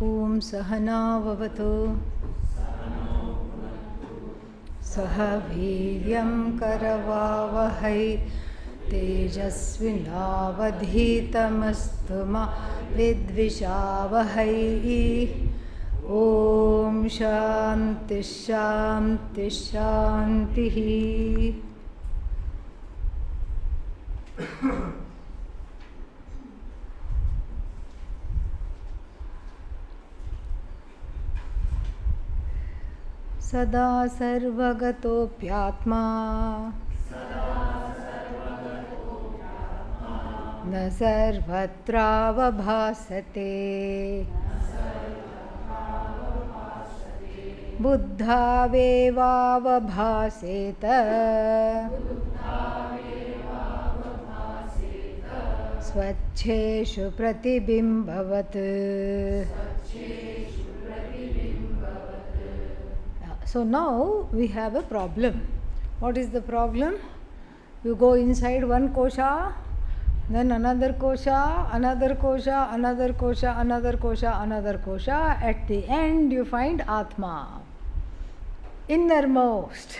Om Sahana Vavatu Saha Viryam Karavavahai Tejasvinavadhitamastu ma Vidvishavahai. Om Shanti Shanti Shanti. Sada sarvagatopyatma na sarvatra vabhasate buddha veva vabhaseta svacheshu pratibimbavat. So now we have a problem. What is the problem? You go inside one kosha, then another kosha, another kosha, another kosha, another kosha, another kosha. At the end you find Atma, innermost,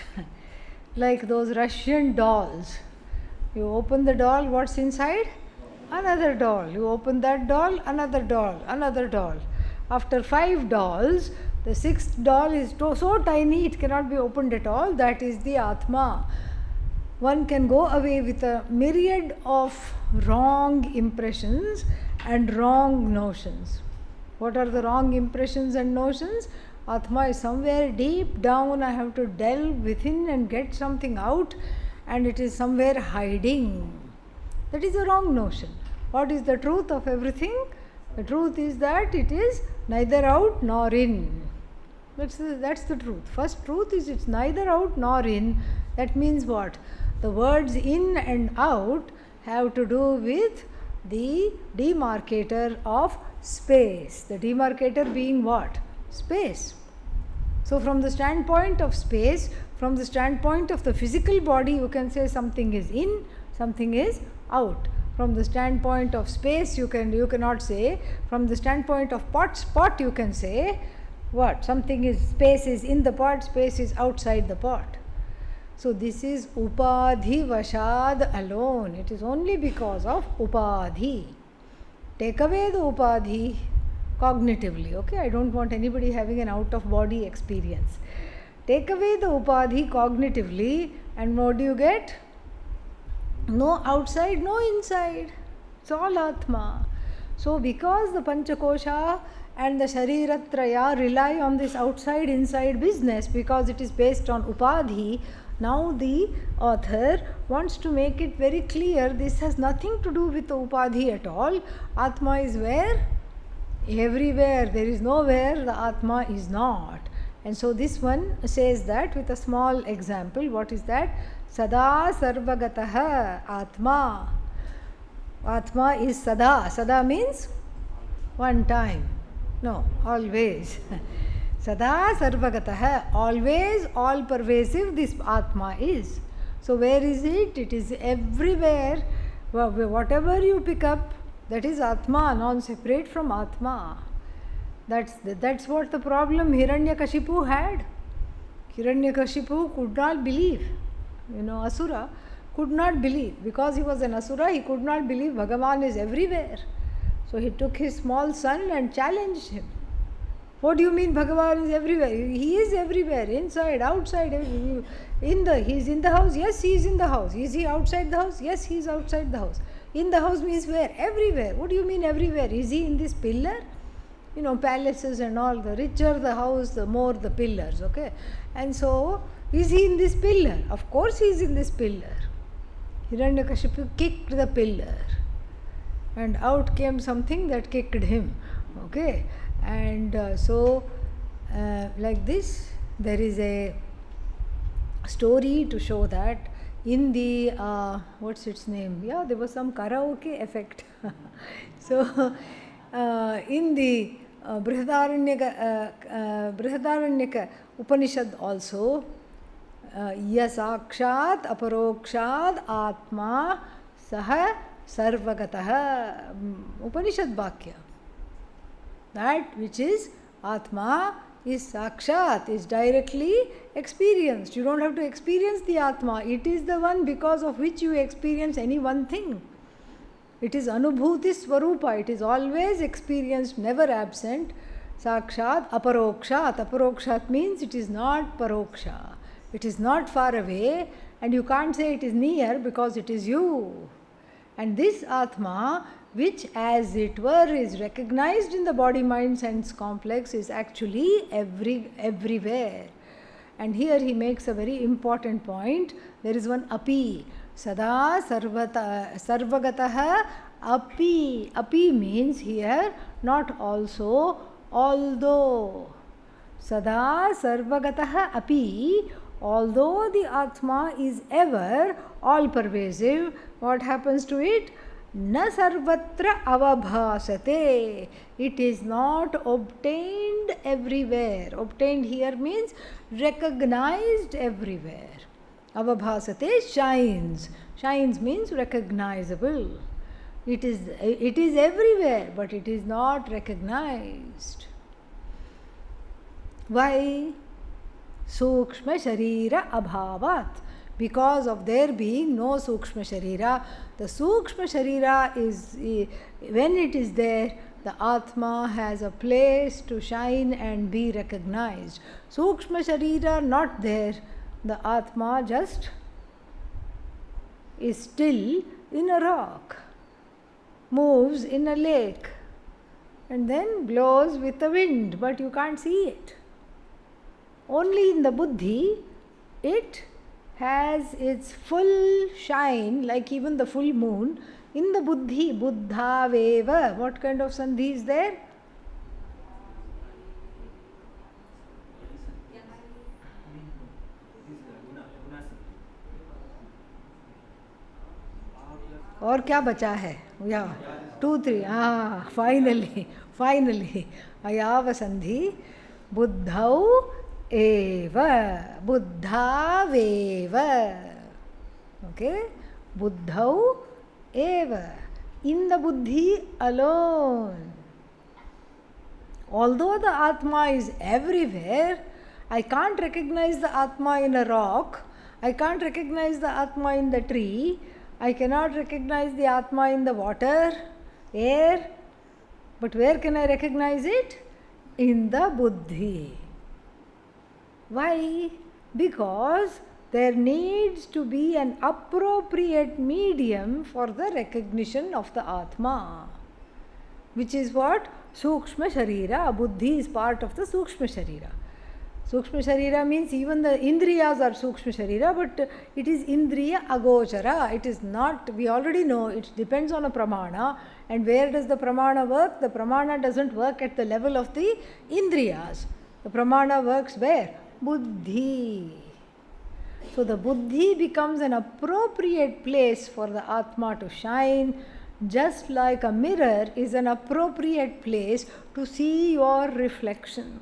like those Russian dolls. You open the doll, what's inside? Another doll. You open that doll, another doll, another doll. After 5 dolls, the 6th doll is so tiny it cannot be opened at all. That is the Atma. One can go away with a myriad of wrong impressions and wrong notions. What are the wrong impressions and notions? Atma is somewhere deep down. I have to delve within and get something out, and it is somewhere hiding. That is a wrong notion. What is the truth of everything? The truth is that it is neither out nor in. That's the truth. First truth is it's neither out nor in. That means what? The words in and out have to do with the demarcator of space. The demarcator being what? Space. So from the standpoint of space, from the standpoint of the physical body, you can say something is in, something is out. From the standpoint of space, you cannot say. From the standpoint of spot, you can say what? Something is, space is in the pot, space is outside the pot. So this is upadhi vashad alone. It is only because of upadhi. Take away the upadhi cognitively. Okay, I don't want anybody having an out of body experience. Take away the upadhi cognitively, and what do you get? No outside, no inside. It's all Atma. So because the Panchakosha and the Shariratraya rely on this outside inside business, because it is based on upadhi, now the author wants to make it very clear this has nothing to do with the upadhi at all. Atma is where? Everywhere. There is nowhere the Atma is not. And so this one says that with a small example. What is that? Sada sarvagataha Atma. Atma is sada. Sada means one time. No, always. Sada sarvagataha. Always, all pervasive this Atma is. So where is it? It is everywhere. Whatever you pick up, that is Atma, non-separate from Atma. That's what the problem Hiranyakashipu had. Hiranyakashipu could not believe. Asura could not believe. Because he was an Asura, he could not believe Bhagavan is everywhere. So he took his small son and challenged him. What do you mean Bhagavan is everywhere? He is everywhere, inside, outside. He is in the house. Yes, he is in the house. Is he outside the house? Yes, he is outside the house. In the house means where? Everywhere. What do you mean everywhere? Is he in this pillar? Palaces and all, the richer the house, the more the pillars, okay? And so, is he in this pillar? Of course he is in this pillar. Hiranyakashipu kicked the pillar, and out came something that kicked him, okay? And like this, there is a story to show that in the, what's its name? Yeah, there was some karaoke effect. So, in the Brihadaranyaka Upanishad also, Yasakshat aparokshad atma saha sarvagataha, Upanishad Bhakya. That which is Atma is Sakshat, is directly experienced. You don't have to experience the Atma. It is the one because of which you experience any one thing. It is Anubhuti Swarupa. It is always experienced, never absent. Sakshat Aparokshat. Aparokshat means it is not Paroksha. It is not far away, and you can't say it is near because it is you. And this Atma, which as it were is recognized in the body mind sense complex, is actually everywhere. And here he makes a very important point. There is one api. Sada sarvagataha api. Api means here not also, although. Sada sarvagataha api. Although the Atma is ever all pervasive, what happens to it? Na sarvatra avabhasate. It is not obtained everywhere. Obtained here means recognized everywhere. Avabhasate shines. Shines means recognizable. It is everywhere, but it is not recognized. Why? Sukshma Sharira Abhavat. Because of there being no Sukshma Sharira. The Sukshma Sharira is, when it is there, the Atma has a place to shine and be recognized. Sukshma Sharira not there, the Atma just is still in a rock, moves in a lake, and then blows with the wind, but you can't see it. Only in the Buddhi, it has its full shine, like even the full moon. In the Buddhi, Buddha Veva, what kind of Sandhi is there? और क्या बचा है? या 2, 3, हाँ, finally अयाव संधि बुद्धौ eva, buddhaveva. Okay? Buddhau eva. In the Buddhi alone. Although the Atma is everywhere, I can't recognize the Atma in a rock. I can't recognize the Atma in the tree. I cannot recognize the Atma in the water, air. But where can I recognize it? In the Buddhi. Why? Because there needs to be an appropriate medium for the recognition of the Atma, which is what? Sukshma Sharira. Buddhi is part of the Sukshma Sharira. Sukshma Sharira means even the Indriyas are Sukshma Sharira, but it is Indriya Agochara. It is not, we already know, it depends on a Pramana. And where does the Pramana work? The Pramana doesn't work at the level of the Indriyas. The Pramana works where? Buddhi. So the Buddhi becomes an appropriate place for the Atma to shine, just like a mirror is an appropriate place to see your reflection.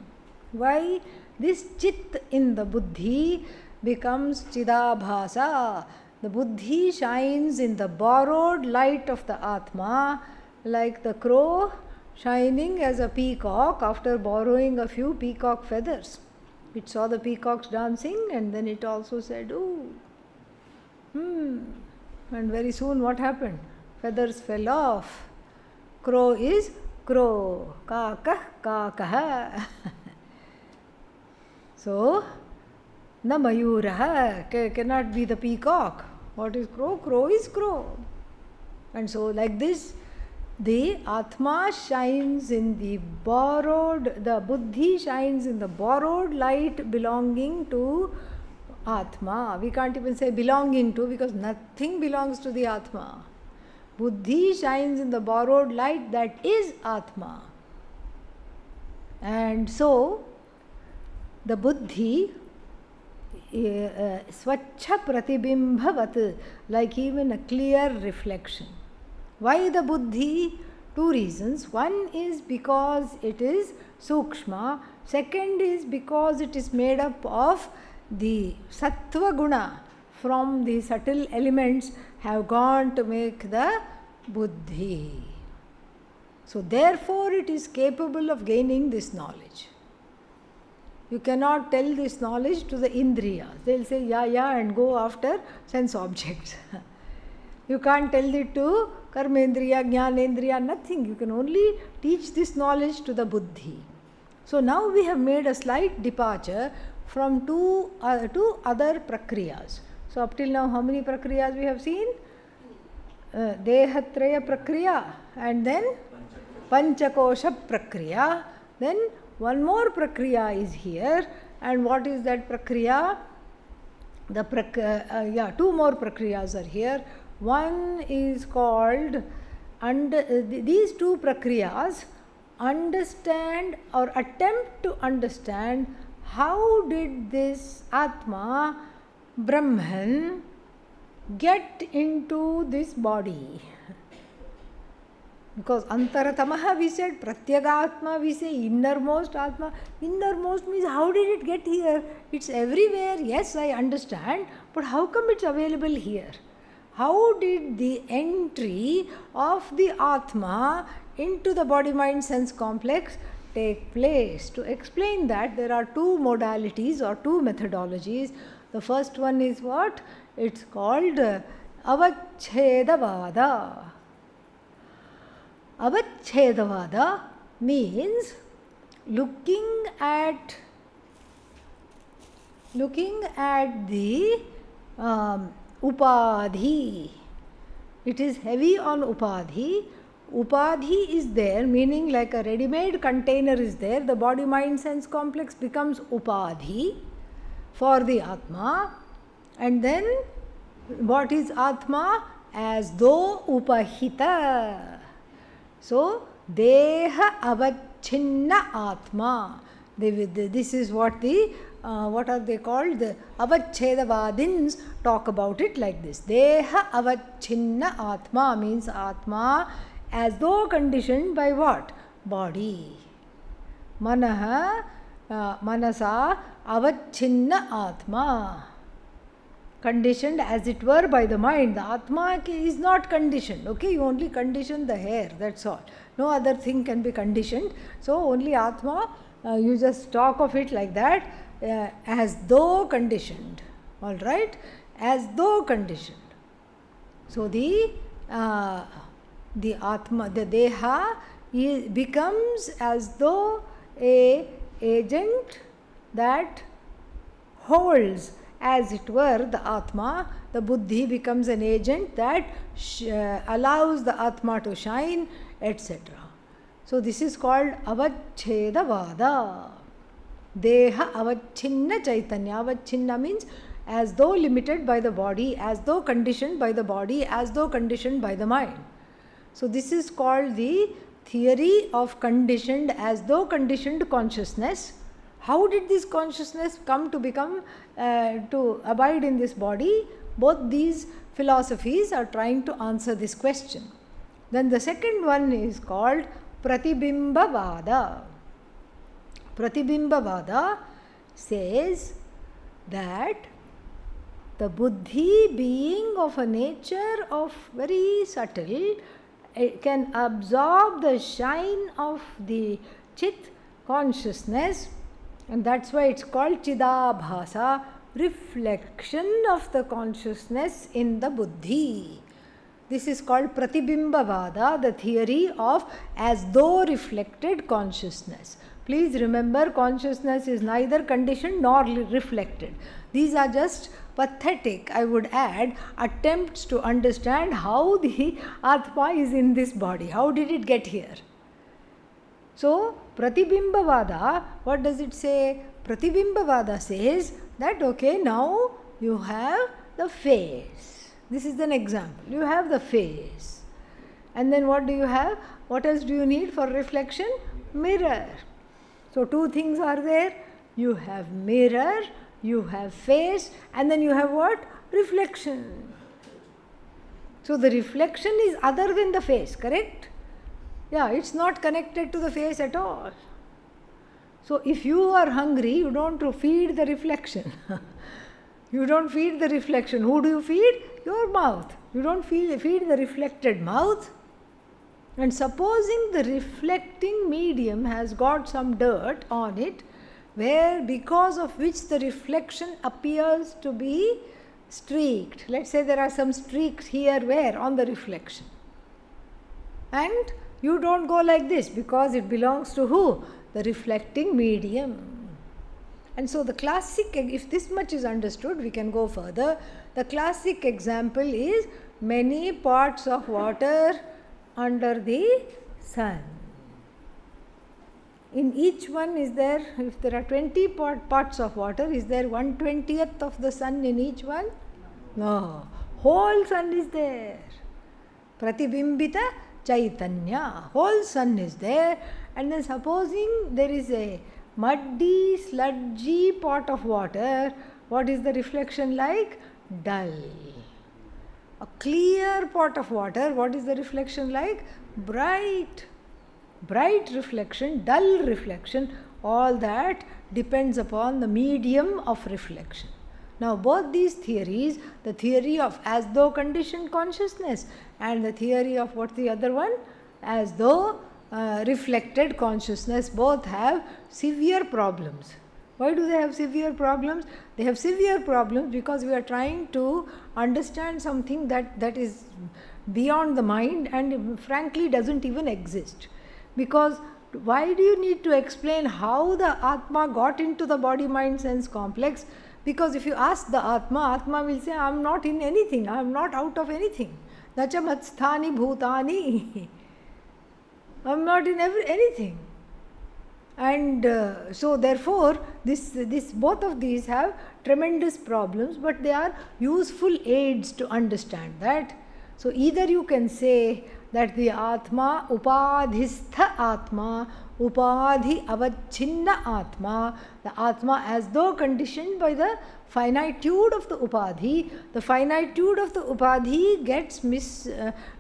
Why? This Chit in the Buddhi becomes Chidabhasa. The Buddhi shines in the borrowed light of the Atma, like the crow shining as a peacock after borrowing a few peacock feathers. It saw the peacocks dancing and then it also said, ooh. And very soon what happened? Feathers fell off. Crow is crow. Kakah, kakah. So, na mayuraha cannot be the peacock. What is crow? Crow is crow. And so like this, the Atma shines in the borrowed, the Buddhi shines in the borrowed light belonging to Atma. We can't even say belonging to, because nothing belongs to the Atma. Buddhi shines in the borrowed light that is Atma. And so, the Buddhi, Swachha Pratibhimbhavat, like even a clear reflection. Why the Buddhi? 2 reasons. One is because it is Sukshma. Second is because it is made up of the Sattva Guna from the subtle elements have gone to make the Buddhi. So therefore it is capable of gaining this knowledge. You cannot tell this knowledge to the indriyas. They will say, yeah, and go after sense objects. You can't tell it to karmendriya, jnanendriya, nothing. You can only teach this knowledge to the buddhi. So now we have made a slight departure from two other prakriyas. So up till now, how many prakriyas we have seen? Dehatraya prakriya, and then Panchakosha prakriya. Then one more prakriya is here, and what is that prakriya? Two more prakriyas are here. One is called, these two prakriyas understand or attempt to understand how did this Atma, Brahman, get into this body. Because Antaratamaha we said, Pratyagatma we say, innermost Atma. Innermost means how did it get here? It's everywhere, yes, I understand, but how come it's available here? How did the entry of the Atma into the body-mind sense complex take place? To explain that, there are two modalities or two methodologies. The first one is what? It's called Avachedavada. Avachedavada means looking at the upadhi. It is heavy on upadhi. Upadhi is there, meaning like a ready-made container is there. The body-mind sense complex becomes upadhi for the Atma. And then what is Atma? As though upahita. So, Deha avachinna Atma. This is what what are they called? The Avachedavadins talk about it like this. Deha avachinna Atma means Atma as though conditioned by what? Body. Manasa avachinna Atma. Conditioned as it were by the mind. The Atma is not conditioned. Okay, you only condition the hair, that's all. No other thing can be conditioned. So only Atma, you just talk of it like that, as though conditioned. Alright? As though conditioned. So the Atma, the Deha becomes as though a agent that holds, as it were, the Atma. The Buddhi becomes an agent that allows the Atma to shine, etc. So this is called Avachedavada. Deha avachinna chaitanya. Avachinna means as though limited by the body, as though conditioned by the body, as though conditioned by the mind. So this is called the theory of conditioned as though conditioned consciousness. How did this consciousness come to become, to abide in this body? Both these philosophies are trying to answer this question. Then the second one is called Pratibimbavada. Pratibimbavada says that the Buddhi, being of a nature of very subtle, it can absorb the shine of the Chit consciousness, and that's why it's called Chidabhasa, reflection of the consciousness in the Buddhi. This is called Pratibimbavada, the theory of as though reflected consciousness. Please remember, consciousness is neither conditioned nor reflected. These are just pathetic, I would add, attempts to understand how the Atma is in this body. How did it get here? So, Pratibimbavada, what does it say? Pratibimbavada says that, okay, now you have the face. This is an example. You have the face. And then what do you have? What else do you need for reflection? Mirror. So, two things are there. You have mirror, you have face, and then you have what? Reflection. So, the reflection is other than the face, correct? Yeah, it's not connected to the face at all. So, if you are hungry, you don't feed the reflection. You don't feed the reflection. Who do you feed? Your mouth. You don't feed the reflected mouth. And supposing the reflecting medium has got some dirt on it, where because of which the reflection appears to be streaked. Let's say there are some streaks here, where? On the reflection. And you don't go like this because it belongs to who? The reflecting medium. And so the classic, if this much is understood, we can go further. The classic example is many pots of water under the sun. In each one is there, if there are 20 pots of water, is there 1/20th of the sun in each one? No. Whole sun is there. Pratibimbita Chaitanya. Whole sun is there. And then supposing there is a muddy, sludgy pot of water, what is the reflection like? Dull. A clear pot of water, what is the reflection like? Bright. Bright reflection, dull reflection, all that depends upon the medium of reflection. Now both these theories, the theory of as though conditioned consciousness and the theory of what's the other one? As though reflected consciousness, both have severe problems. Why do they have severe problems? They have severe problems because we are trying to understand something that is beyond the mind and frankly doesn't even exist. Because why do you need to explain how the Atma got into the body-mind-sense complex? Because if you ask the Atma will say, I am not in anything, I am not out of anything. Nacha matsthani bhutani. I am not in anything. And so therefore, both of these have tremendous problems, but they are useful aids to understand that. So either you can say that the Atma, Upadhistha Atma, Upadhi Avachinna Atma, the Atma as though conditioned by the finitude of the Upadhi, the finitude of the Upadhi gets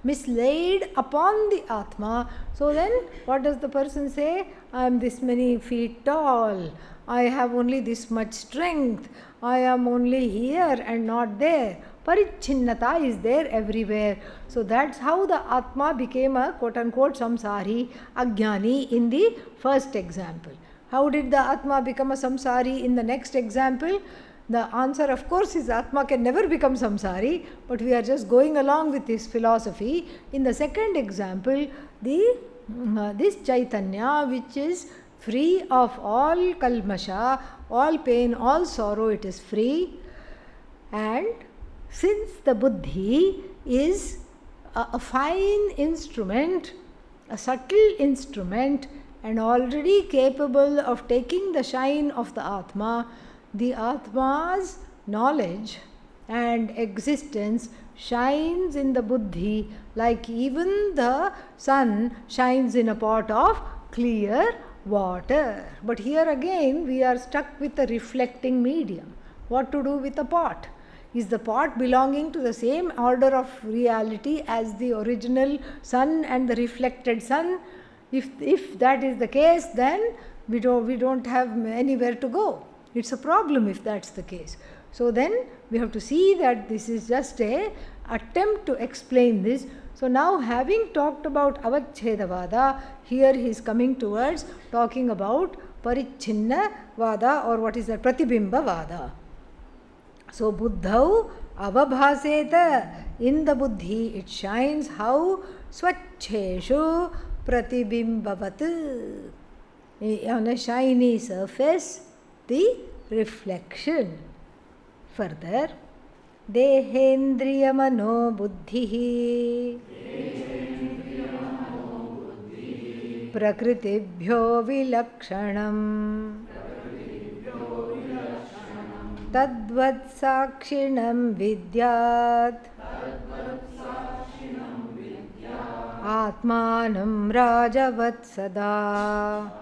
mislaid upon the Atma. So then what does the person say? I am this many feet tall, I have only this much strength, I am only here and not there. Parichinnata is there everywhere. So that's how the Atma became a quote-unquote samsari, ajnani in the first example. How did the Atma become a samsari in the next example? The answer of course is Atma can never become samsari, but we are just going along with this philosophy. In the second example, this Chaitanya, which is free of all kalmasha, all pain, all sorrow, it is free. And since the buddhi is a fine instrument, a subtle instrument, and already capable of taking the shine of the Atma, the Atma's knowledge and existence shines in the buddhi like even the sun shines in a pot of clear water. But here again we are stuck with a reflecting medium. What to do with a pot? Is the pot belonging to the same order of reality as the original sun and the reflected sun? If that is the case, then we don't have anywhere to go. It's a problem if that's the case. So then we have to see that this is just a attempt to explain this. So now having talked about Avachedavada, here he is coming towards talking about Parichinna Vada, or what is that? Pratibimba Vada. So Buddhau avabhaseta, in the buddhi it shines how? Swachheshu pratibimbavat, on a shiny surface, the reflection. Further, Dehendriya mano buddhihi Prakritibhyo vilakshanam Tadvat sakshinam vidyat Atmanam rajavat sada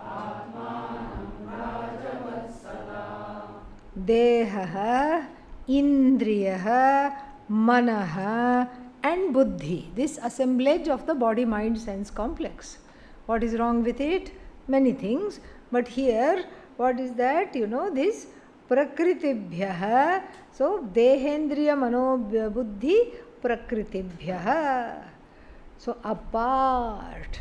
Deha, Indriya, Manaha and Buddhi. This assemblage of the body-mind-sense complex. What is wrong with it? Many things. But here, what is that? This Prakritibhyaha. So, Dehendriya Mano Buddhi Prakritibhyaha. So apart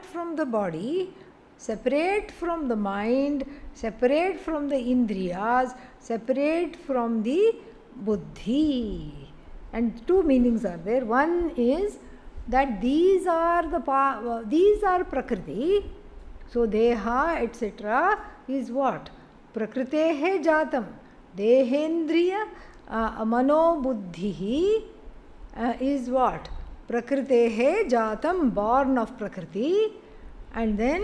from the body, separate from the mind, separate from the indriyas, separate from the buddhi. And two meanings are there. One is that these are prakriti. So deha etc. is what? Prakritehe jatam. Dehendriya mano buddhihi is what? Prakritehe jatam, born of Prakriti. And then,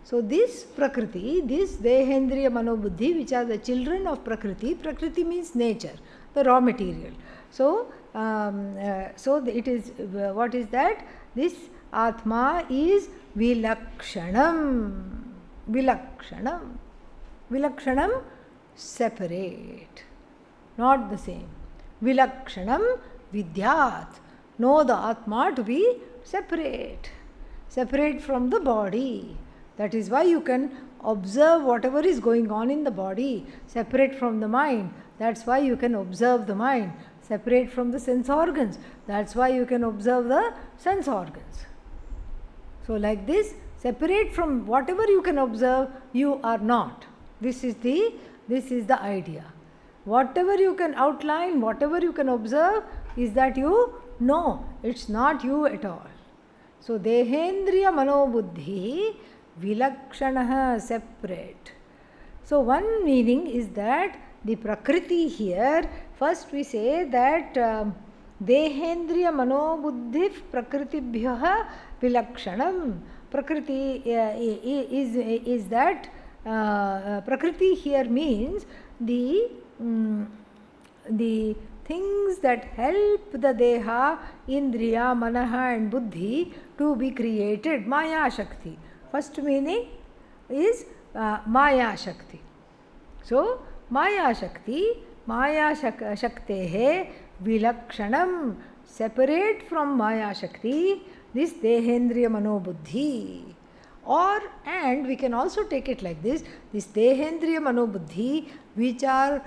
so this Prakriti, this Dehendriya Manobuddhi, which are the children of Prakriti. Prakriti means nature, the raw material. So, it is, what is that? This Atma is Vilakshanam. Vilakshanam. Vilakshanam, separate, not the same. Vilakshanam Vidyat. Know the Atma to be separate from the body. That is why you can observe whatever is going on in the body, separate from the mind. That's why you can observe the mind, separate from the sense organs. That's why you can observe the sense organs. So like this, separate from whatever you can observe, you are not. This is the idea. Whatever you can outline, whatever you can observe, is that you know. It's not you at all. So Dehendriya Manobuddhi Vilakshanaha, separate. So one meaning is that the Prakriti here, first we say that Dehendriya Manobuddhi Prakritibhyaha Vilakshanam. Prakriti is that Prakriti here means the things that help the Deha, Indriya, Manaha and Buddhi to be created. Maya Shakti. First meaning is Maya Shakti. So, Maya Shakti, Maya Shaktehe Vilakshanam, separate from Maya Shakti, this Dehendriya Manobuddhi. And we can also take it like this Dehendriya Manobuddhi, which are,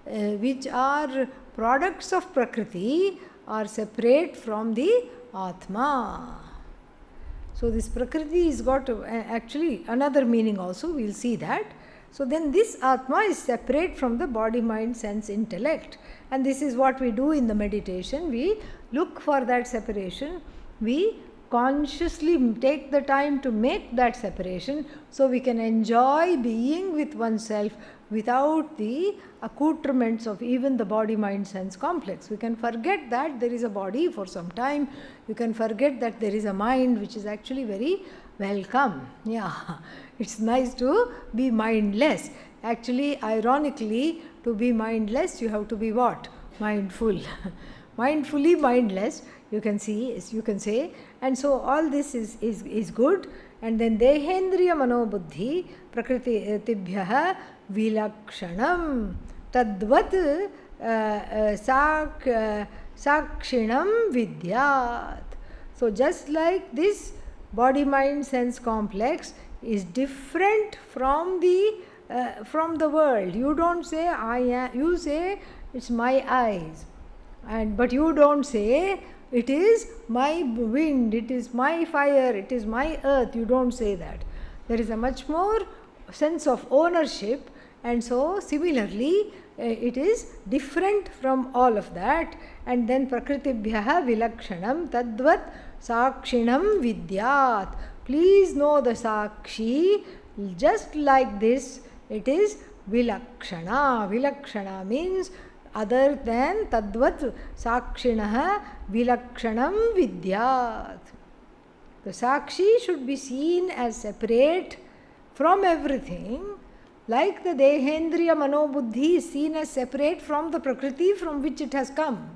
which are products of Prakriti, are separate from the Atma. So this Prakriti is got actually another meaning also, we will see that. So then this Atma is separate from the body, mind, sense, intellect. And this is what we do in the meditation. We look for that separation. We consciously take the time to make that separation so we can enjoy being with oneself without the accoutrements of even the body, mind, sense complex. We can forget that there is a body for some time. You can forget that there is a mind, which is actually very welcome. Yeah, it's nice to be mindless. Actually, ironically, to be mindless, you have to be what? Mindful. Mindfully mindless, you can say. And so all this is good. And then Dehendriya Manobuddhi Prakriti Tibhyaha Vilakshanam Tadvat Sakshinam Vidyat. So just like this body, mind, sense complex is different from the world. You don't say I am, you say it's my eyes. But you don't say it is my wind, it is my fire, it is my earth. You don't say that. There is a much more sense of ownership, and so similarly it is different from all of that. And then Prakritibhyaha Vilakshanam Tadvat Sakshinam Vidyat. Please know the Sakshi. Just like this, it is Vilakshana. Vilakshana means other than Tadvat Sakshinaha Vilakshanam Vidyat. The Sakshi should be seen as separate from everything, like the Dehendriya Manobuddhi is seen as separate from the Prakriti from which it has come.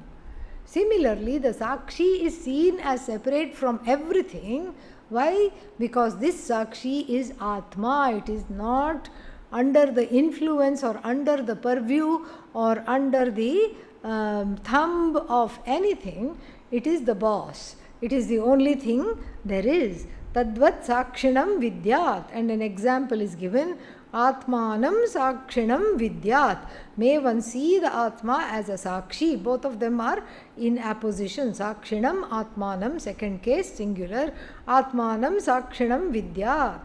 Similarly, the Sakshi is seen as separate from everything. Why? Because this Sakshi is Atma. It is not under the influence or under the purview or under the thumb of anything. It is the boss. It is the only thing there is. Tadvat sakshinam vidyat. And an example is given. Atmanam sakshinam vidyat. May one see the Atma as a sakshi. Both of them are in apposition. Sakshinam, Atmanam, second case, singular. Atmanam sakshinam vidyat.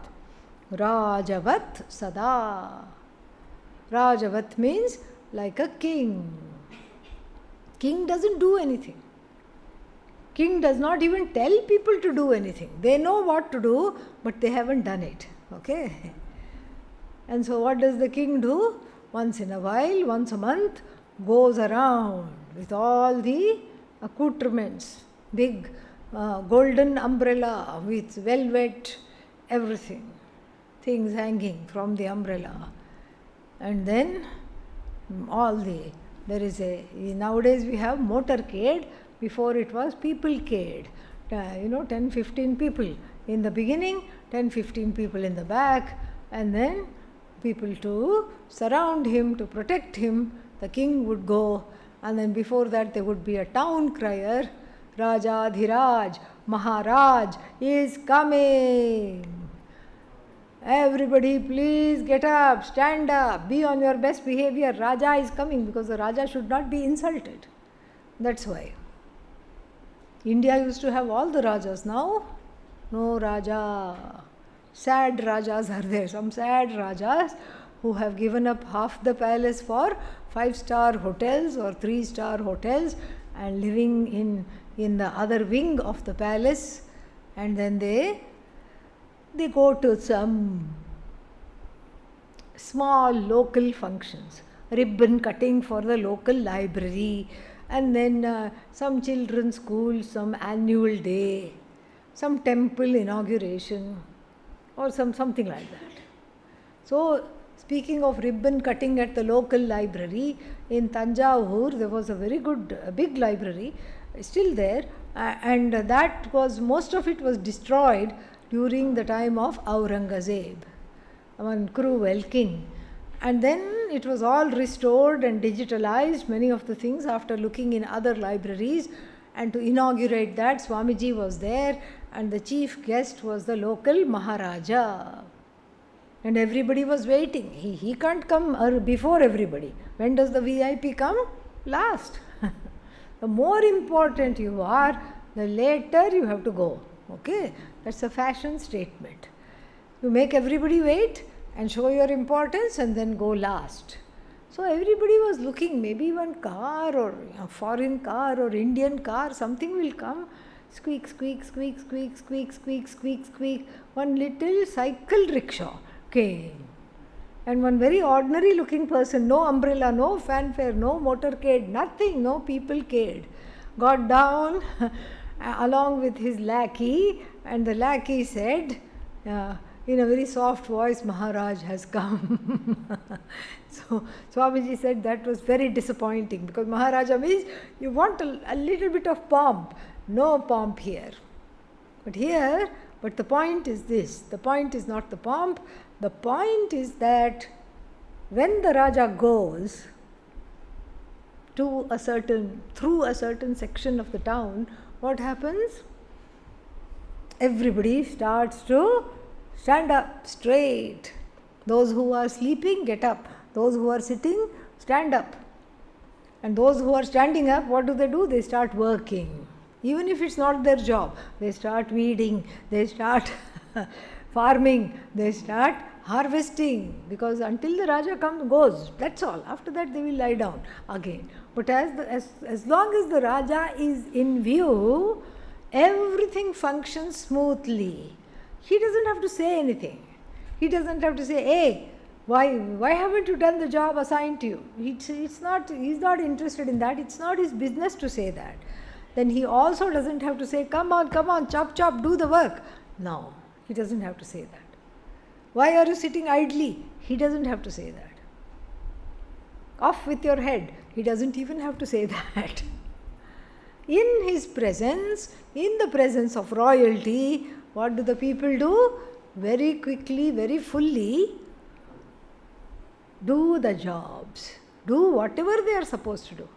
Rajavat sada. Rajavat means like a king. King doesn't do anything. King does not even tell people to do anything. They know what to do, but they haven't done it. Okay? And so what does the king do? Once in a while, once a month, goes around with all the accoutrements. Big golden umbrella with velvet, everything. Things hanging from the umbrella. And then nowadays we have motorcade. Before it was peoplecade. 10-15 people in the beginning, 10-15 people in the back, and then people to surround him, to protect him. The king would go, and then before that there would be a town crier, Raja Dhiraj, Maharaj is coming. Everybody please get up, stand up, be on your best behavior. Raja is coming, because the Raja should not be insulted. That's why. India used to have all the Rajas. Now, no Raja. Sad Rajas are there. Some sad Rajas who have given up half the palace for 5-star hotels or 3-star hotels and living in the other wing of the palace, and then they go to some small local functions, ribbon cutting for the local library, and then some children's school, some annual day, some temple inauguration, or something like that. So, speaking of ribbon cutting at the local library, in Tanjavur there was a very good, big library, still there, and that was, most of it was destroyed during the time of Aurangzeb, one cruel king. And then it was all restored and digitalized, many of the things, after looking in other libraries. And to inaugurate that, Swamiji was there, and the chief guest was the local Maharaja. And everybody was waiting. He can't come before everybody. When does the VIP come? Last. The more important you are, the later you have to go. Okay? That's a fashion statement. You make everybody wait and show your importance and then go last. So everybody was looking, maybe one car or a foreign car or Indian car, something will come. Squeak, squeak, squeak, squeak, squeak, squeak, squeak, squeak. One little cycle rickshaw came. And one very ordinary looking person, no umbrella, no fanfare, no motorcade, nothing, no peoplecade, got down along with his lackey, and the lackey said, in a very soft voice, Maharaj has come. So Swamiji said that was very disappointing, because Maharaja means you want a little bit of pomp. No pomp here. But the point is this. The point is not the pomp. The point is that when the Raja goes through a certain section of the town, what happens? Everybody starts to stand up straight. Those who are sleeping, get up. Those who are sitting, stand up. And those who are standing up, what do? They start working. Even if it's not their job, they start weeding, they start farming, they start harvesting, because until the Raja goes, that's all. After that they will lie down again. But as long as the Raja is in view, everything functions smoothly. He doesn't have to say anything. He doesn't have to say, hey, why haven't you done the job assigned to you? He's not interested in that. It's not his business to say that. Then he also doesn't have to say, come on, chop, do the work. No, he doesn't have to say that. Why are you sitting idly? He doesn't have to say that. Off with your head. He doesn't even have to say that. In his presence, in the presence of royalty, what do the people do? Very quickly, very fully, do the jobs. Do whatever they are supposed to do.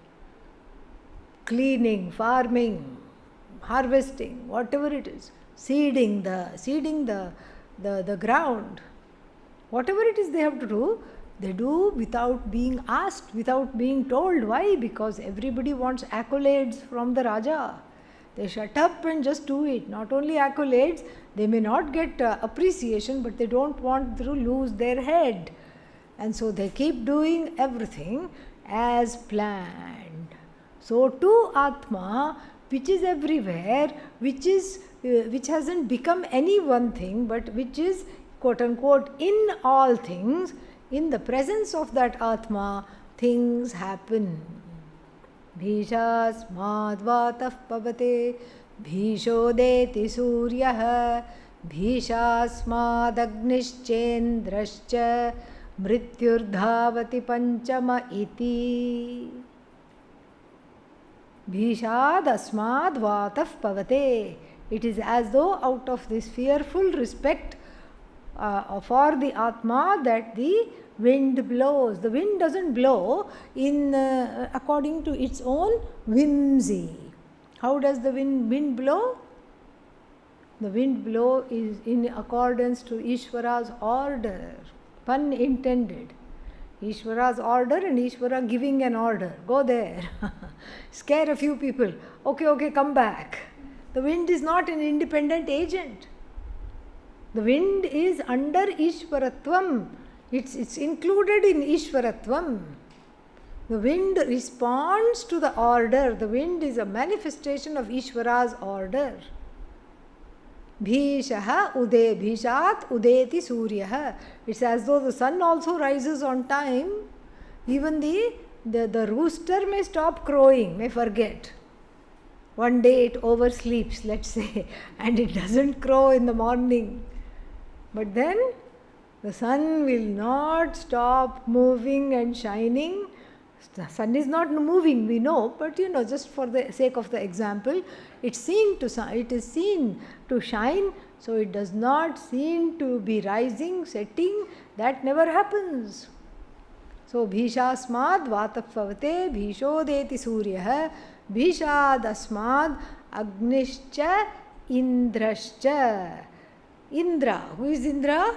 Cleaning, farming, harvesting, whatever it is. seeding the ground. Whatever it is they have to do, they do without being asked, without being told. Why? Because everybody wants accolades from the Raja. They shut up and just do it. Not only accolades, they may not get appreciation, but they don't want to lose their head. And so they keep doing everything as planned. So too Atma, which is everywhere, which hasn't become any one thing, but which is quote unquote in all things, in the presence of that Atma, things happen. Bhishasmadvatah pavate bhishodeti suryah bhishasmadagnischendrascha mrityurdhavati panchama iti. Bhishad asmad vatah pavate. It is as though out of this fearful respect for the Atma that the wind blows. The wind doesn't blow in according to its own whimsy. How does the wind blow? The wind blow is in accordance to Ishvara's order. Pun intended. Ishvara's order and Ishvara giving an order. Go there. Scare a few people. Okay, come back. The wind is not an independent agent. The wind is under Ishvaratvam. It's included in Ishvaratvam. The wind responds to the order. The wind is a manifestation of Ishvara's order. Bhishaha ude bhishat udeti suryah. It's as though the sun also rises on time. Even the rooster may stop crowing, may forget. One day it oversleeps, let's say, and it doesn't crow in the morning. But then the sun will not stop moving and shining. The sun is not moving, we know, but just for the sake of the example, it is seen to shine, so it does not seem to be rising, setting. That never happens. So bhishasmad vatapavate bhishodeti suryah bhishad asmad agnischa indrascha. Indra, who is Indra?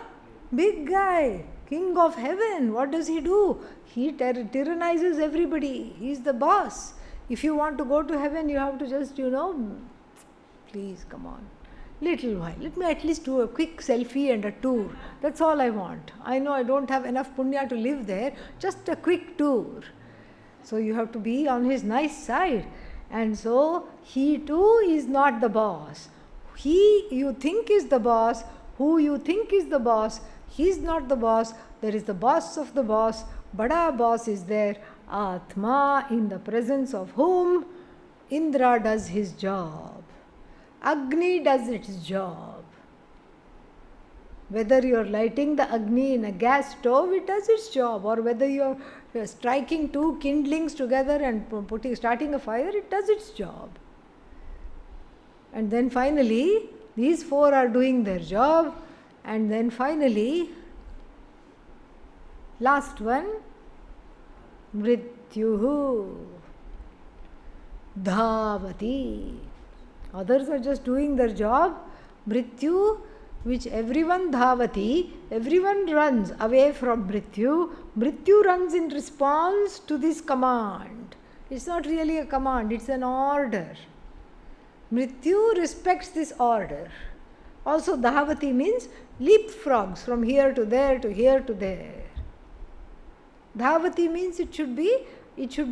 Big guy, king of heaven. What does he do? He tyrannizes everybody. He is the boss. If you want to go to heaven, you have to just, please come on. Little while. Let me at least do a quick selfie and a tour. That's all I want. I know I don't have enough punya to live there. Just a quick tour. So you have to be on his nice side. And so he too is not the boss. He you think is the boss. Who you think is the boss, he is not the boss. There is the boss of the boss. Bada boss is there. Atma, in the presence of whom Indra does his job. Agni does its job. Whether you are lighting the Agni in a gas stove, it does its job. Or whether you are striking two kindlings together and starting a fire, it does its job. And then finally, these four are doing their job. And then finally, last one, Mrityuhu Dhavati. Others are just doing their job. Mrityu, which everyone dhavati, everyone runs away from Mrityu. Mrityu runs in response to this command. It's not really a command, it's an order. Mrityu respects this order. Also, dhavati means leapfrogs from here to there to here to there. Dhavati means it should be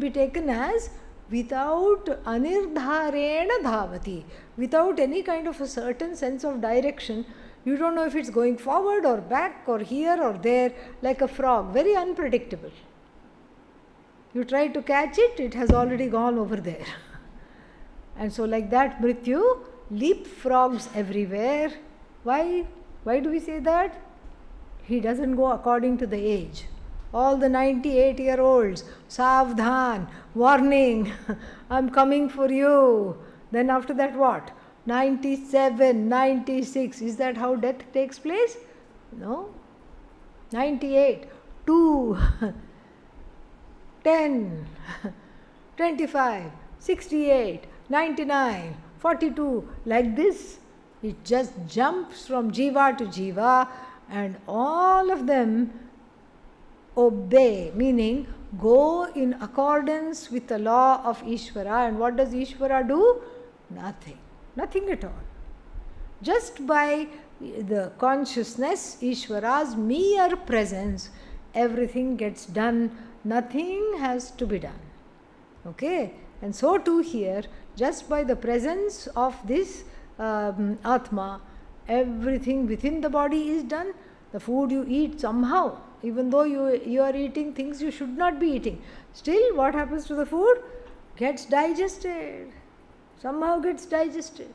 taken as without anirdharena dhavati, without any kind of a certain sense of direction. You don't know if it's going forward or back or here or there, like a frog, very unpredictable. You try to catch it, it has already gone over there. And so like that, Mrityu leapfrogs everywhere. Why? Why do we say that? He doesn't go according to the age. All the 98-year-olds, Savdhan, warning, I'm coming for you. Then after that what? 97, 96. Is that how death takes place? No. 98, 2, 10, 25, 68, 99, 42, like this. It just jumps from jiva to jiva, and all of them obey, meaning go in accordance with the law of Ishvara. And what does Ishvara do? Nothing. Nothing at all. Just by the consciousness, Ishvara's mere presence, everything gets done. Nothing has to be done. Okay? And so too here, just by the presence of this Atma, everything within the body is done. The food you eat somehow, even though you are eating things you should not be eating, still what happens to the food? Gets digested. Somehow gets digested.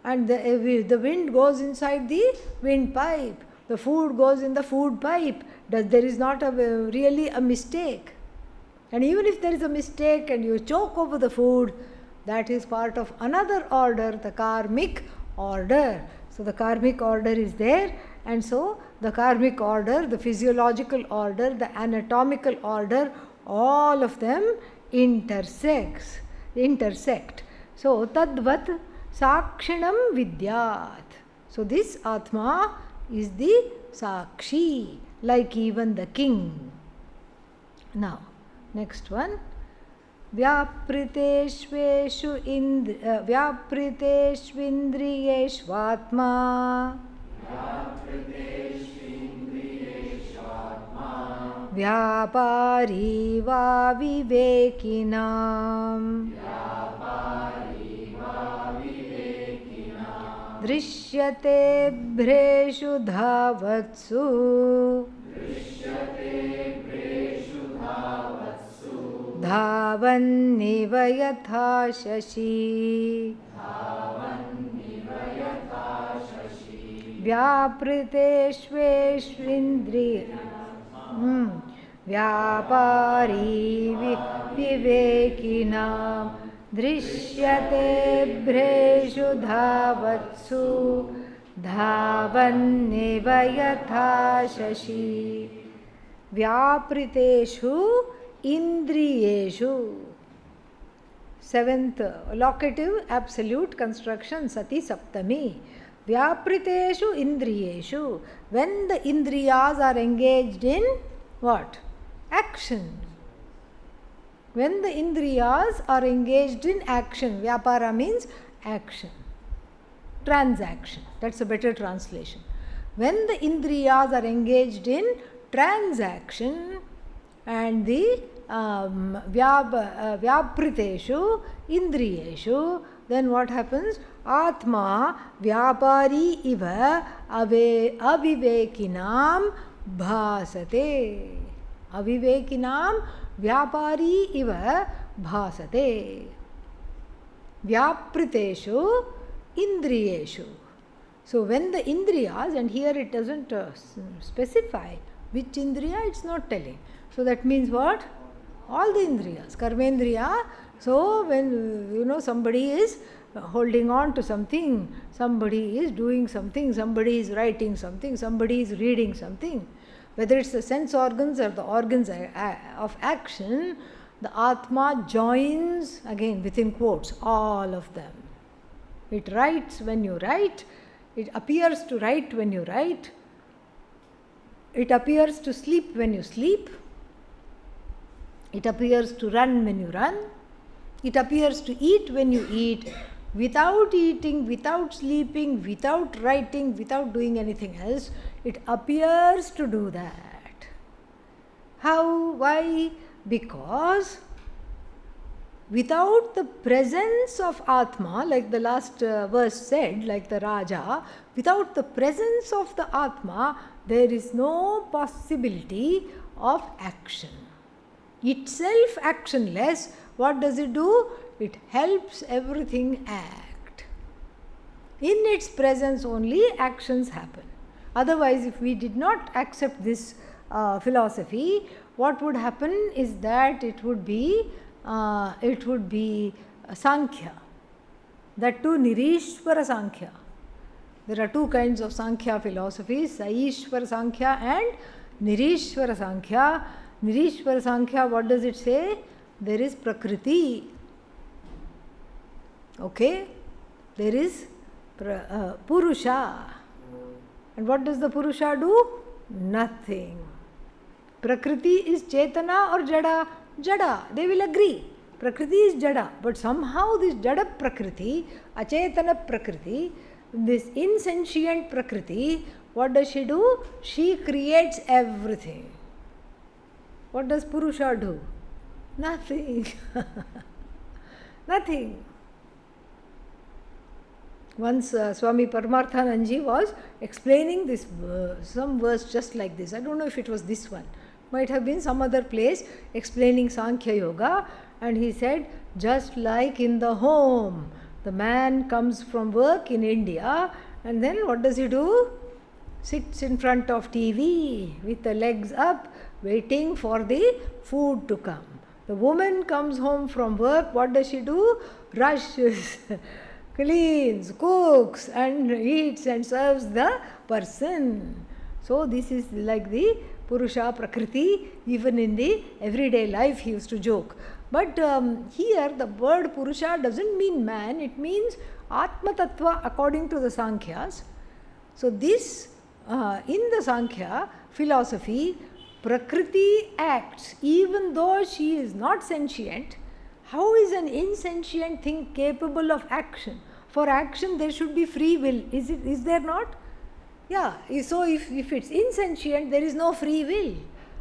And the wind goes inside the windpipe. The food goes in the food pipe. There is not really a mistake. And even if there is a mistake and you choke over the food, that is part of another order, the karmic order. So the karmic order is there, and so the karmic order, the physiological order, the anatomical order, all of them intersect. So tadvat sakshinam vidyat. So this Atma is the sakshi, like even the king. Now, next one. Vyapriteshvindriyeshvatma Vyapari va vivekinam Drishyate bhreshu dhavatsu Dhavanniva yatha shashi Vyapriteshveshvindriya Vyapari vivekinam Drishyate bhreshu dhavatsu Dhavanniva yatha shashi Vyapriteshu Indriyeshu. Seventh locative absolute construction, Sati Saptami. Vyapriteshu Indriyeshu. When the Indriyas are engaged in what? Action. When the Indriyas are engaged in action, Vyapara means action, transaction. That's a better translation. When the Indriyas are engaged in transaction, and the vyapriteshu indriyeshu, then what happens? Atma vyapari iva avivekinam bhasate. Avivekinam vyapari iva bhasate. Vyapriteshu indriyeshu. So when the indriyas, and here it doesn't specify which indriya, it's not telling. So that means what? All the indriyas, karmendriya. So when somebody is holding on to something, somebody is doing something, somebody is writing something, somebody is reading something, whether it's the sense organs or the organs of action, the Atma joins, again within quotes, all of them. It writes when you write, it appears to write when you write, it appears to sleep when you sleep, it appears to run when you run, it appears to eat when you eat, without eating, without sleeping, without writing, without doing anything else. It appears to do that. How? Why? Because without the presence of Atma, like the last verse said, like the Raja, without the presence of the Atma, there is no possibility of action. Itself actionless, what does it do? It helps everything act. In its presence only actions happen. Otherwise, if we did not accept this philosophy, what would happen is that it would be Sankhya. That too Nirishvara Sankhya. There are two kinds of Sankhya philosophies, Saishvara Sankhya and Nirishvara Sankhya. Nirishvara Sankhya, what does it say? There is Prakriti. Okay? There is Purusha. And what does the Purusha do? Nothing. Prakriti is Chetana or Jada? Jada. They will agree. Prakriti is Jada. But somehow this Jada Prakriti, Achetana Prakriti, this insentient Prakriti, what does she do? She creates everything. What does Purusha do? Nothing. Nothing. Once Swami Paramarthananji was explaining this some verse just like this. I don't know if it was this one. Might have been some other place explaining Sankhya Yoga. And he said, just like in the home, the man comes from work in India and then what does he do? Sits in front of TV with the legs up, waiting for the food to come. The woman comes home from work, what does she do? Rushes, cleans, cooks and eats and serves the person. So this is like the Purusha Prakriti, even in the everyday life he used to joke. But here the word Purusha doesn't mean man, it means Atma Tattva according to the Sankhyas. So this, in the Sankhya philosophy, Prakriti acts even though she is not sentient. How is an insentient thing capable of action? For action there should be free will. Is there not? Yeah. So if it's insentient, there is no free will.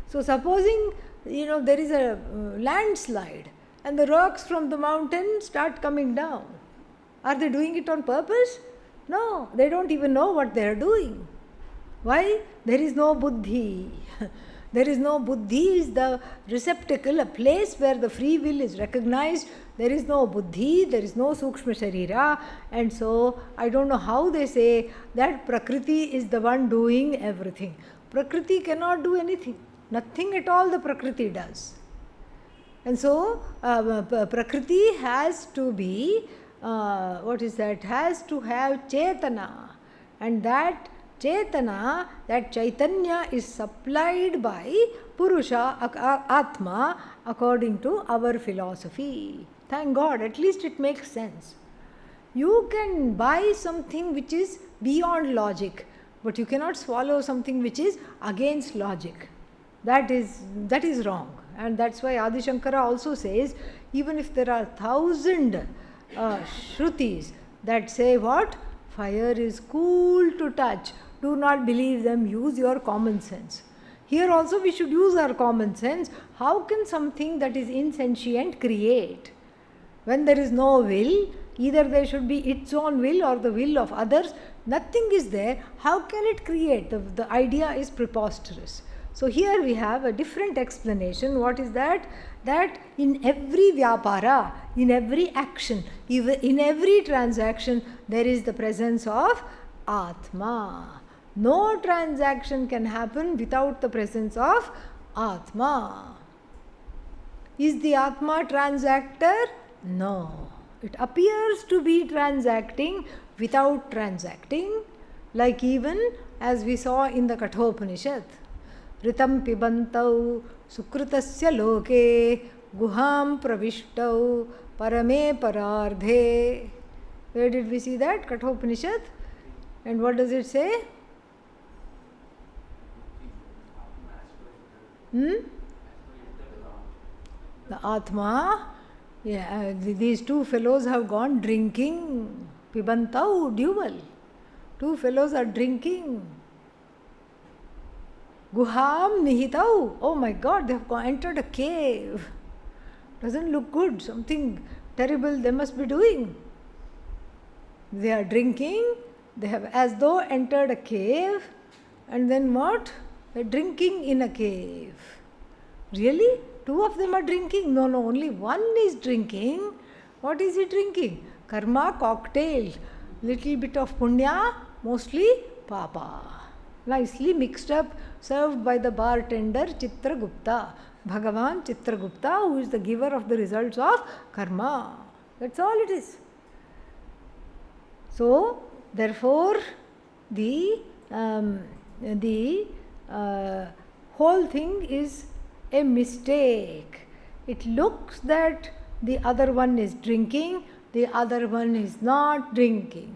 So supposing there is a landslide and the rocks from the mountain start coming down. Are they doing it on purpose? No, they don't even know what they are doing. Why? There is no buddhi. There is no buddhi is the receptacle, a place where the free will is recognized. There is no buddhi, there is no sukshma sharira, and so I don't know how they say that Prakriti is the one doing everything. Prakriti cannot do anything. Nothing at all the Prakriti does. And so Prakriti has to be, has to have Chetana, and that Chetana, that Chaitanya is supplied by Purusha, Atma, according to our philosophy. Thank God, at least it makes sense. You can buy something which is beyond logic, but you cannot swallow something which is against logic. That is wrong. And that's why Adi Shankara also says, even if there are 1,000 Shrutis that say what? Fire is cool to touch. Do not believe them, use your common sense. Here also we should use our common sense. How can something that is insentient create? When there is no will, either there should be its own will or the will of others. Nothing is there. How can it create? The idea is preposterous. So here we have a different explanation. What is that? That in every vyapara, in every action, in every transaction, there is the presence of Atma. No transaction can happen without the presence of Atma. Is the Atma transactor? No. It appears to be transacting without transacting, like even as we saw in the Kathopanishad. Ritam pibantau sukritasya loke guham pravishtau parame parardhe. Where did we see that? Kathopanishad. And what does it say? The Atma, these two fellows have gone drinking. Pibantau, dual. Two fellows are drinking. Guham nihitau. Oh my God, they have entered a cave. Doesn't look good. Something terrible they must be doing. They are drinking. They have as though entered a cave. And then what? They are drinking in a cave. Really? Two of them are drinking? No, only one is drinking. What is he drinking? Karma cocktail. Little bit of punya, mostly papa. Nicely mixed up, served by the bartender Chitragupta. Bhagavan Chitragupta, who is the giver of the results of karma. That's all it is. So, therefore, the whole thing is a mistake. It looks that the other one is drinking, the other one is not drinking.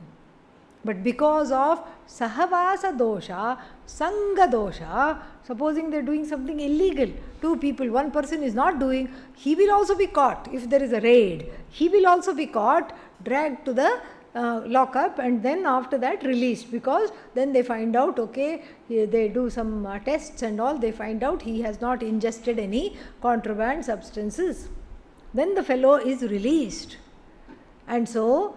But because of sahavasa dosha, sanga dosha, supposing they're doing something illegal, two people, one person is not doing, he will also be caught if there is a raid. He will also be caught, dragged to the lockup, and then after that released, because then they find out, okay, they do some tests and all, they find out he has not ingested any contraband substances. Then the fellow is released. And so,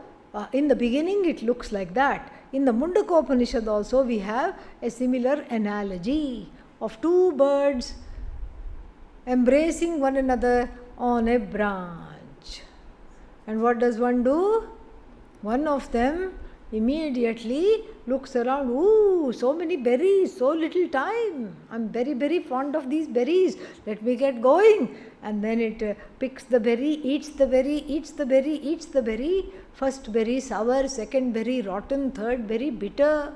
in the beginning it looks like that. In the Mundakopanishad also we have a similar analogy of two birds embracing one another on a branch. And what does one do? One of them immediately looks around, ooh, so many berries, so little time. I'm very, very fond of these berries. Let me get going. And then it picks the berry, eats the berry, eats the berry, eats the berry. First berry sour, second berry rotten, third berry bitter,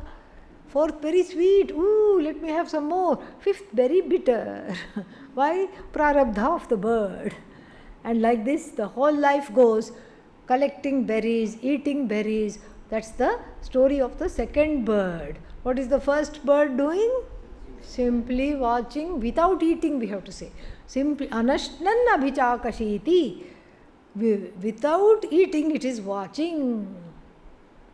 fourth berry sweet. Ooh, let me have some more. Fifth berry bitter. Why? Prarabdha of the bird. And like this, the whole life goes, collecting berries, eating berries. That's the story of the second bird. What is the first bird doing? Simply watching, without eating, we have to say. Simply, anashnan abhichakashiti. Without eating, it is watching.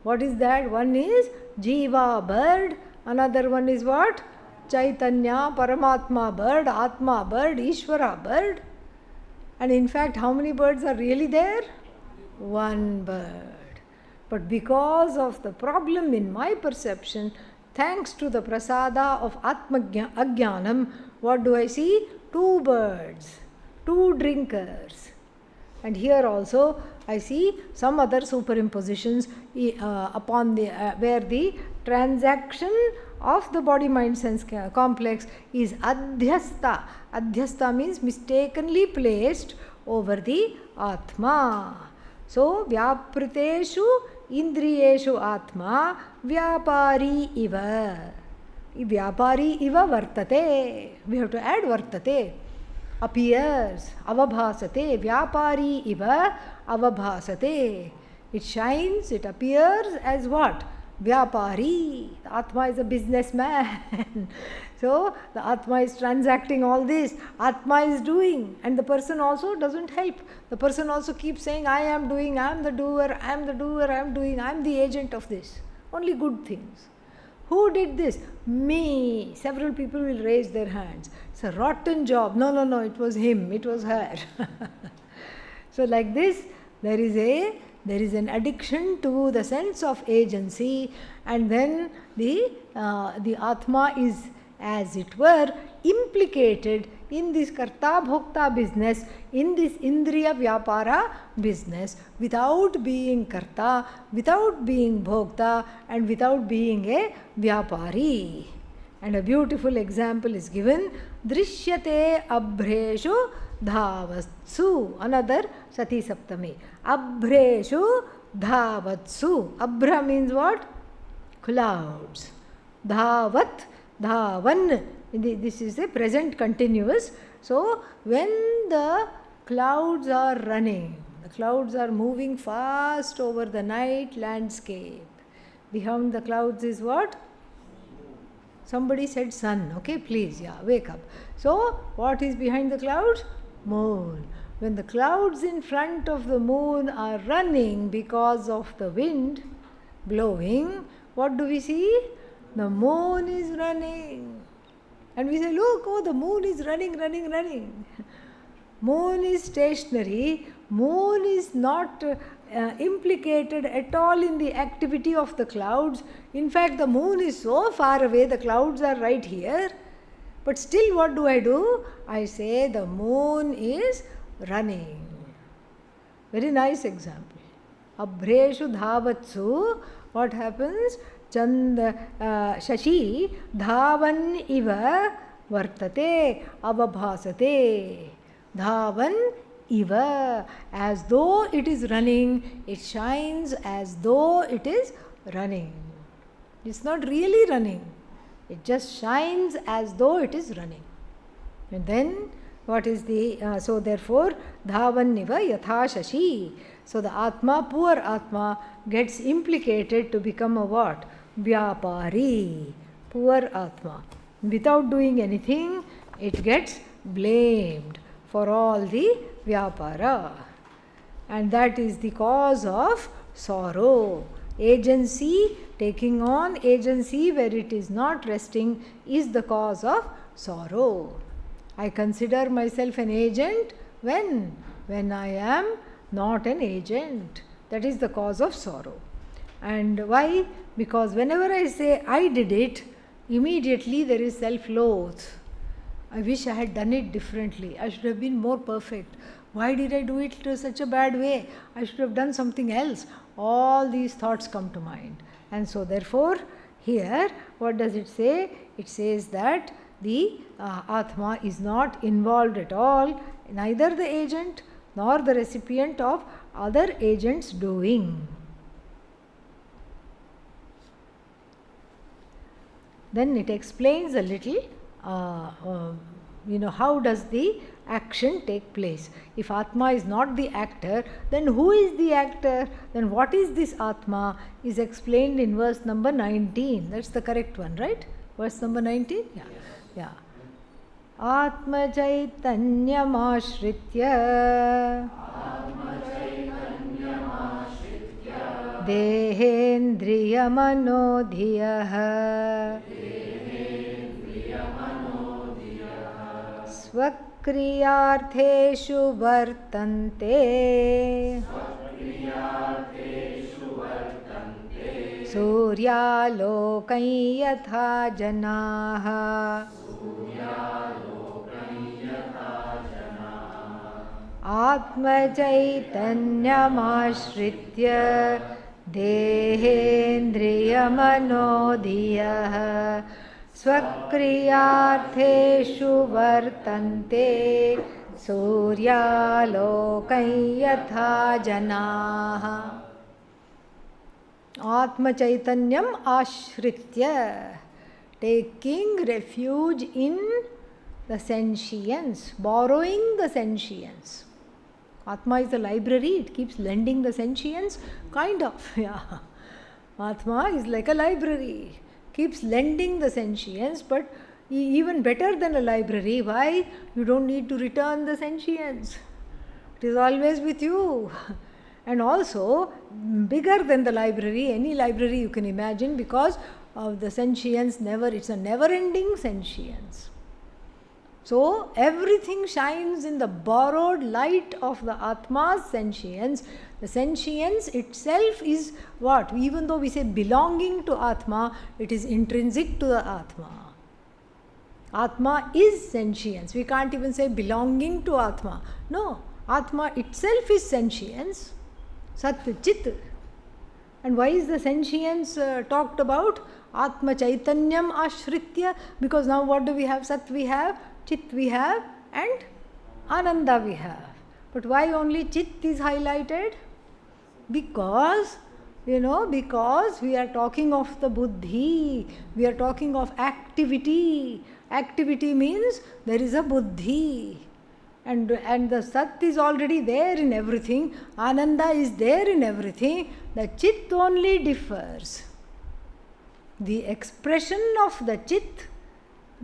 What is that? One is Jiva bird, another one is what? Chaitanya, Paramatma bird, Atma bird, Ishvara bird. And in fact, how many birds are really there? One bird. But because of the problem in my perception, thanks to the prasada of Atmajnanam, what do I see? Two birds, two drinkers. And here also I see some other superimpositions upon the where the transaction of the body-mind-sense complex is adhyasta. Adhyasta means mistakenly placed over the Atma. So, vyapriteshu indriyeshu Atma vyapari iva. Vyapari iva vartate. We have to add vartate. Appears, avabhasate, vyapari iva avabhasate. It shines, it appears as what? Vyapari. The Atma is a businessman. So, the Atma is transacting all this. Atma is doing. And the person also doesn't help. The person also keeps saying, I am doing, I am the doer, I am the doer, I am doing, I am the agent of this. Only good things. Who did this? Me. Several people will raise their hands. It's a rotten job. No, it was him, it was her. So like this, there is an addiction to the sense of agency, and then the Atma is, as it were, implicated in this karta bhokta business, in this indriya vyapara business, without being karta, without being bhokta, and without being a vyapari. And a beautiful example is given, drishyate abhreshu dhavatsu. Another Sati Saptami. Abhreshu dhavatsu. Abhra means what? Clouds. Dhavat, dhavan. This is a present continuous. So, when the clouds are running, the clouds are moving fast over the night landscape. Behind the clouds is what? Somebody said sun. Okay, please, wake up. So, what is behind the clouds? Moon. When the clouds in front of the moon are running because of the wind blowing, what do we see? The moon is running. And we say, look, oh, the moon is running. Moon is stationary. Moon is not implicated at all in the activity of the clouds. In fact, the moon is so far away, the clouds are right here. But still, what do? I say the moon is running. Very nice example. Abhreshu dhavatsu. What happens? Shashi dhavan iva vartate avabhasate. Dhavan iva. As though it is running, it shines as though it is running. It's not really running. It just shines as though it is running. And then What is the, so therefore, dhavanniva yatha shashi. So the Atma, poor Atma, gets implicated to become a what? Vyapari. Poor Atma. Without doing anything, it gets blamed for all the vyapara. And that is the cause of sorrow. Agency, taking on agency where it is not resting, is the cause of sorrow. I consider myself an agent when I am not an agent. That is the cause of sorrow. And why? Because whenever I say I did it, immediately there is self-loath. I wish I had done it differently. I should have been more perfect. Why did I do it in such a bad way? I should have done something else. All these thoughts come to mind. And so therefore, here, what does it say? It says that the Atma is not involved at all, neither the agent nor the recipient of other agents' doing. Then it explains a little, how does the action take place. If Atma is not the actor, then who is the actor? Then what is this Atma is explained in verse number 19. That's the correct one, right? Verse number 19? Yeah. Yes. Yeah. Atma chaitanyamashritya dehendriyamanodhiyah स्वक्रियार्थेषु वर्तन्ते सूर्यालोकं यथा जनाः आत्मचैतन्यमाश्रित्य देहेन्द्रियमनोधियः स्वक्रियार्थेषु वर्तन्ते सूर्यालोकं यथा जनाः. Atma-chaitanyam ashritya, taking refuge in the sentience, borrowing the sentience. Atma is the library, it keeps lending the sentience, kind of, yeah. Atma is like a library, keeps lending the sentience, but even better than a library. Why? You don't need to return the sentience. It is always with you. And also, bigger than the library, any library you can imagine, because of the sentience, it's a never-ending sentience. So, everything shines in the borrowed light of the Atma's sentience. The sentience itself is what? Even though we say belonging to Atma, it is intrinsic to the Atma. Atma is sentience. We can't even say belonging to Atma. No, Atma itself is sentience. Sat Chit. And why is the sentience talked about? Atma Chaitanyam Ashritya. Because now what do we have? Sat we have, Chit we have, and Ananda we have. But why only Chit is highlighted? Because, because we are talking of the Buddhi. We are talking of activity. Activity means there is a Buddhi. And the Sat is already there in everything. Ananda is there in everything. The Chit only differs. The expression of the Chit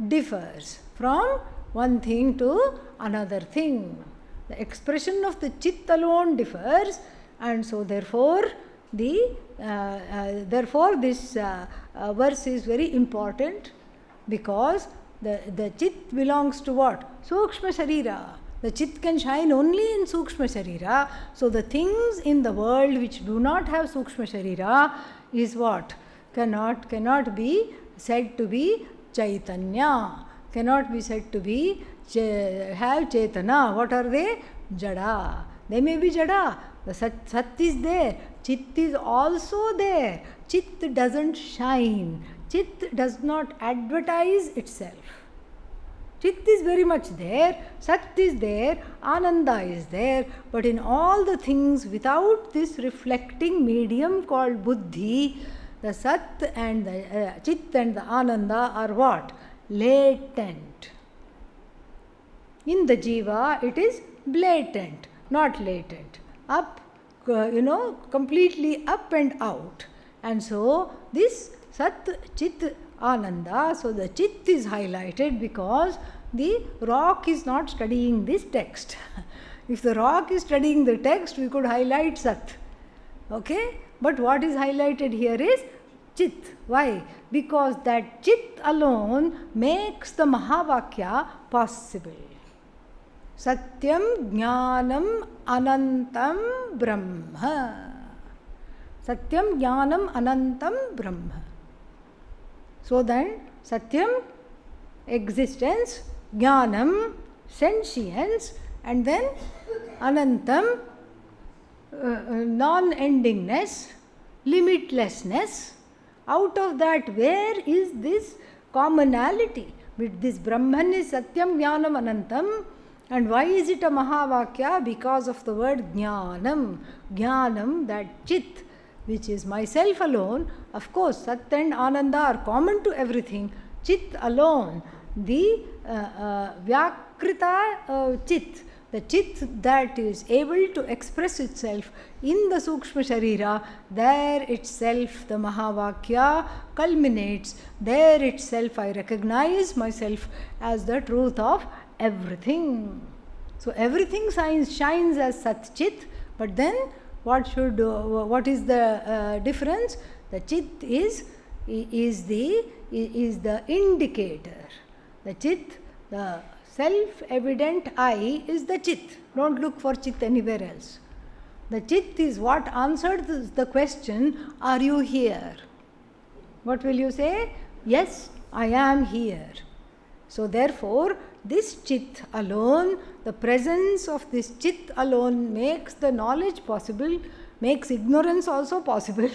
differs from one thing to another thing. The expression of the Chit alone differs, and so therefore this verse is very important, because the Chit belongs to what? Sukshma Sharira. The Chit can shine only in Sukshma Sharira. So the things in the world which do not have Sukshma Sharira is what? Cannot be said to be Chaitanya. Cannot be said to be have Chaitana. What are they? Jada. They may be Jada. The Sat is there. Chit is also there. Chit doesn't shine. Chit does not advertise itself. Chit is very much there, Sat is there, Ananda is there, but in all the things without this reflecting medium called Buddhi, the Sat and the Chit and the Ananda are what? Latent. In the Jiva, it is blatant, not latent. Up, completely up and out. And so, this Sat, Chit, Ananda, so the Chit is highlighted because the rock is not studying this text. If the rock is studying the text, we could highlight Sat. Okay? But what is highlighted here is Chit. Why? Because that Chit alone makes the Mahavakya possible. Satyam Jnanam Anantam Brahma. Satyam Jnanam Anantam Brahma. So then, Satyam, existence, Jnanam, sentience, and then Anantam, non-endingness, limitlessness. Out of that, where is this commonality? With this Brahman is Satyam Jnanam Anantam. And why is it a Mahavakya? Because of the word Jnanam. Jnanam, that Chit, which is myself alone. Of course, Sat and Ananda are common to everything. Chit alone, the Vyakrita Chit, the Chit that is able to express itself in the Sukshma Sharira, there itself the Mahavakya culminates. There itself I recognize myself as the truth of everything. So everything shines as Sat Chit, but then what is the difference? The Chit is the indicator. The Chit, the self-evident I is the Chit. Don't look for Chit anywhere else. The Chit is what answered the question, are you here? What will you say? Yes, I am here. So therefore, this Chit alone, the presence of this Chit alone makes the knowledge possible, makes ignorance also possible,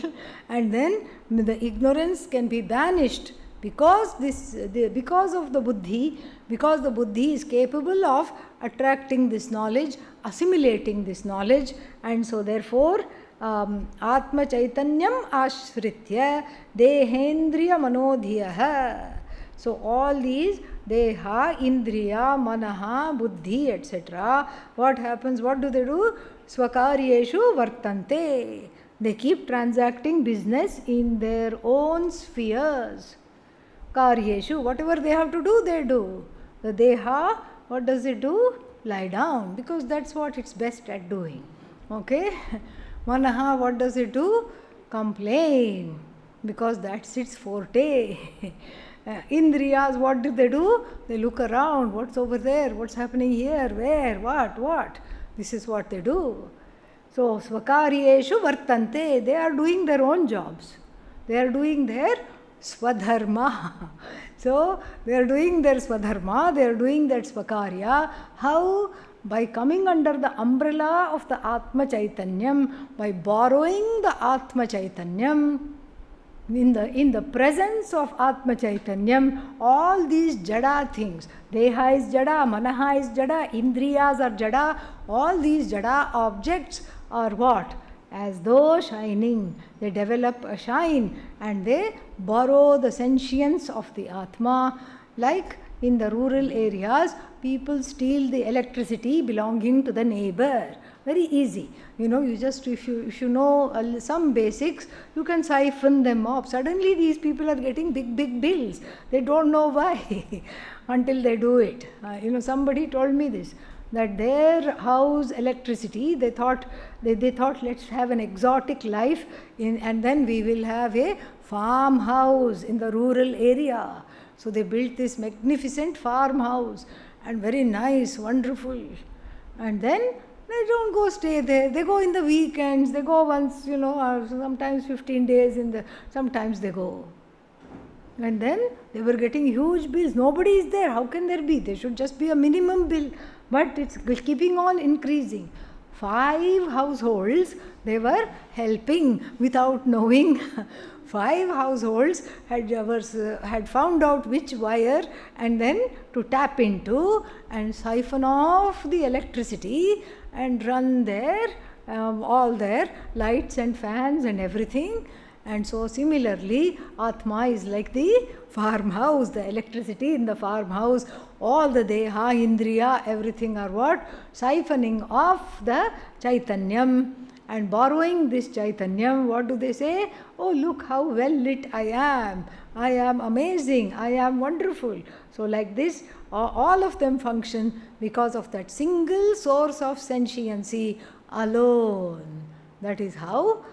and then the ignorance can be banished because of the buddhi, because the buddhi is capable of attracting this knowledge, assimilating this knowledge, and so therefore Atma Chaitanyam Ashritya Dehendriya Manodhiyah. So all these Deha, Indriya, Manaha, Buddhi, etc. What happens? What do they do? Swakaryeshu Vartante. They keep transacting business in their own spheres. Karyeshu, whatever they have to do, they do. The Deha, what does it do? Lie down, because that's what it's best at doing. Okay? Manaha, what does it do? Complain, because that's its forte. Indriyas, what do? They look around. What's over there? What's happening here? Where? What? This is what they do. So, Svakaryeshu Vartante. They are doing their own jobs. They are doing their Swadharma. So, they are doing their Swadharma. They are doing that Svakarya. How? By coming under the umbrella of the Atma Chaitanyam, by borrowing the Atma Chaitanyam. In the presence of Atma Chaitanyam, all these jada things, Deha is jada, Manaha is jada, Indriyas are jada, all these jada objects are what? As though shining. They develop a shine and they borrow the sentience of the Atma. Like in the rural areas, people steal the electricity belonging to the neighbor. Very easy. You just, if you know some basics, you can siphon them off. Suddenly these people are getting big bills. They don't know why until they do it. Somebody told me this, that their house electricity, they thought let's have an exotic life and then we will have a farmhouse in the rural area. So they built this magnificent farmhouse and very nice, wonderful. And then they don't go stay there. They go in the weekends. They go once, or sometimes 15 days sometimes they go. And then they were getting huge bills. Nobody is there. How can there be? There should just be a minimum bill. But it's keeping on increasing. 5 households, they were helping without knowing. 5 households had found out which wire and then to tap into and siphon off the electricity and run all their lights and fans and everything. And so similarly, Atma is like the farmhouse, the electricity in the farmhouse. All the Deha, Indriya, everything are what? Siphoning off the Chaitanyam and borrowing this Chaitanyam. What do they say? Oh, look how well lit I am. I am amazing. I am wonderful. So like this, all of them function because of that single source of sentiency alone. That is how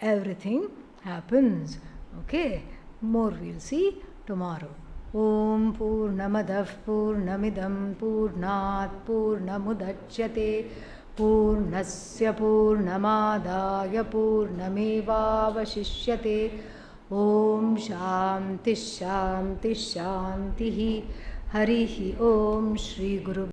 everything happens. Okay, more we'll see tomorrow. Om Purnamadav Purnamidam Purnat Purnamudachyate Purnasya Purnamadaya Purnamevavashishyate. Om Shanti Shanti Shanti. Harihi Om Shri Guru